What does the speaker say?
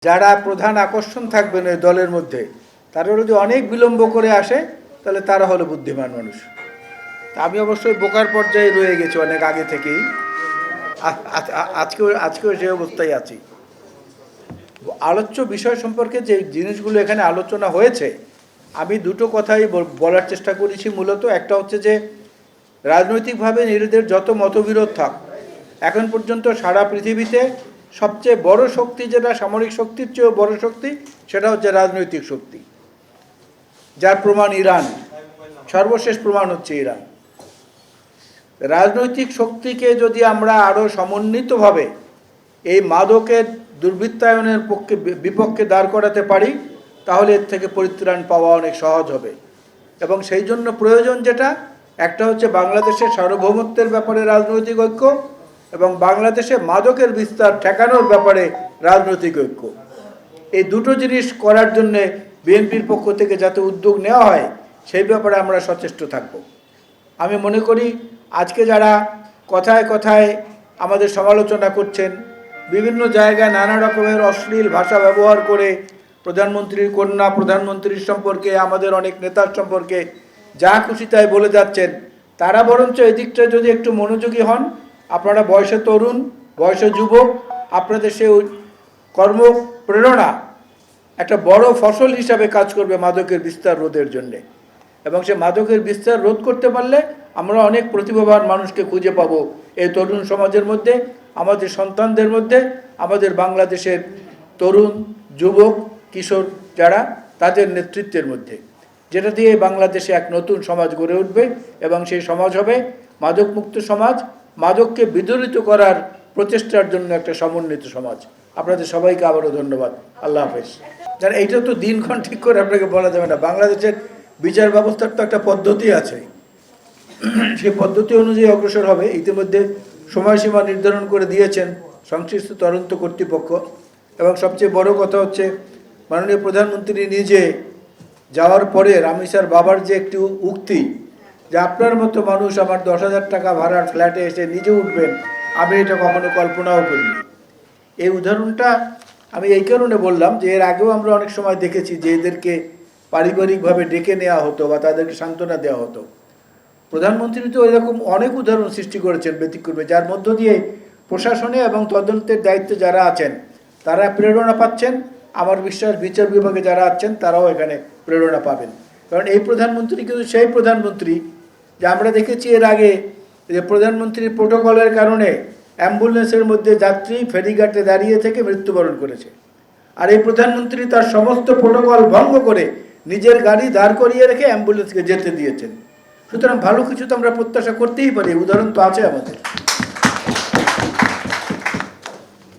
যারা প্রধান আকর্ষণ থাকবেন ওই দলের মধ্যে তারা যদি অনেক বিলম্ব করে আসে তাহলে তারা হলো বুদ্ধিমান মানুষ। আমি অবশ্যই বোকার পর্যায়ে রয়ে গেছি অনেক আগে থেকেই, আজকেও সেই অবস্থায় আছি। আলোচ্য বিষয় সম্পর্কে যে জিনিসগুলো এখানে আলোচনা হয়েছে, আমি দুটো কথাই বলার চেষ্টা করেছি মূলত। একটা হচ্ছে যে রাজনৈতিকভাবে নিজেদের যত মতবিরোধ থাক, এখন পর্যন্ত সারা পৃথিবীতে সবচেয়ে বড় শক্তি যেটা সামরিক শক্তির চেয়েও বড় শক্তি, সেটা হচ্ছে রাজনৈতিক শক্তি, যার প্রমাণ ইরান। সর্বশেষ প্রমাণ হচ্ছে ইরান। রাজনৈতিক শক্তিকে যদি আমরা আরও সমন্বিতভাবে এই মাদকের দুর্বৃত্তায়নের বিপক্ষে দাঁড় করাতে পারি, তাহলে এর থেকে পরিত্রাণ পাওয়া অনেক সহজ হবে। এবং সেই জন্য প্রয়োজন যেটা, একটা হচ্ছে বাংলাদেশের সার্বভৌমত্বের ব্যাপারে রাজনৈতিক ঐক্য, এবং বাংলাদেশে মাদকের বিস্তার ঠেকানোর ব্যাপারে রাজনৈতিক ঐক্য। এই দুটো জিনিস করার জন্যে বিএনপির পক্ষ থেকে যাতে উদ্যোগ নেওয়া হয়, সেই ব্যাপারে আমরা সচেষ্ট থাকব। আমি মনে করি আজকে যারা কথায় কথায় আমাদের সমালোচনা করছেন, বিভিন্ন জায়গায় নানা রকমের অশ্লীল ভাষা ব্যবহার করে প্রধানমন্ত্রীর কন্যা, প্রধানমন্ত্রীর সম্পর্কে, আমাদের অনেক নেতার সম্পর্কে যা খুশি তাই বলে যাচ্ছেন, তারা বরঞ্চ এদিকটা যদি একটু মনোযোগী হন। আপনারা বয়সে তরুণ, বয়সে যুবক, আপনাদের সে কর্মপ্রেরণা একটা বড় ফসল হিসাবে কাজ করবে মাদকের বিস্তার রোধের জন্যে। এবং সে মাদকের বিস্তার রোধ করতে পারলে আমরা অনেক প্রতিভাবান মানুষকে খুঁজে পাবো এই তরুণ সমাজের মধ্যে, আমাদের সন্তানদের মধ্যে, আমাদের বাংলাদেশের তরুণ, যুবক, কিশোর যারা, তাদের নেতৃত্বের মধ্যে, যেটা দিয়ে বাংলাদেশে এক নতুন সমাজ গড়ে উঠবে। এবং সেই সমাজ হবে মাদকমুক্ত সমাজ, মাদককে বিদরিত করার প্রচেষ্টার জন্য একটা সমন্বিত সমাজ। আপনাদের সবাইকে আবারও ধন্যবাদ। আল্লাহ হাফেজ। যারা এইটা তো দিনক্ষণ ঠিক করে আপনাকে বলা যাবে না। বাংলাদেশের বিচার ব্যবস্থার তো একটা পদ্ধতি আছে, সেই পদ্ধতি অনুযায়ী অগ্রসর হবে। ইতিমধ্যে সময়সীমা নির্ধারণ করে দিয়েছেন সংশ্লিষ্ট তদন্ত কর্তৃপক্ষ। এবং সবচেয়ে বড় কথা হচ্ছে, মাননীয় প্রধানমন্ত্রী নিজে যাওয়ার পরে রামিসার বাবার যে একটি উক্তি, যে আপনার মতো মানুষ আমার 10,000 টাকা ভাড়ার ফ্ল্যাটে এসে নিজে উঠবেন, আমি এটা কখনো কল্পনাও করিনি। এই উদাহরণটা আমি এই কারণে বললাম যে এর আগেও আমরা অনেক সময় দেখেছি যে এদেরকে পারিবারিকভাবে ডেকে নেওয়া হতো বা তাদেরকে সান্ত্বনা দেওয়া হতো। প্রধানমন্ত্রী তো এরকম অনেক উদাহরণ সৃষ্টি করেছেন ব্যতিক্রমে, যার মধ্য দিয়ে প্রশাসনে এবং তদন্তের দায়িত্বে যারা আছেন তারা প্রেরণা পাচ্ছেন। আমার বিশ্বাস বিচার বিভাগে যারা আছেন তারাও এখানে প্রেরণা পাবেন। কারণ এই প্রধানমন্ত্রী কিন্তু সেই প্রধানমন্ত্রী যে আমরা দেখেছি এর আগে যে প্রধানমন্ত্রীর প্রোটোকলের কারণে অ্যাম্বুলেন্সের মধ্যে যাত্রী ফেরিঘাটে দাঁড়িয়ে থেকে মৃত্যুবরণ করেছে। আর এই প্রধানমন্ত্রী তার সমস্ত প্রোটোকল ভঙ্গ করে নিজের গাড়ি দাঁড় করিয়ে রেখে অ্যাম্বুলেন্সকে যেতে দিয়েছেন। সুতরাং ভালো কিছু তো আমরা প্রত্যাশা করতেই পারি, উদাহরণ তো আছে আমাদের।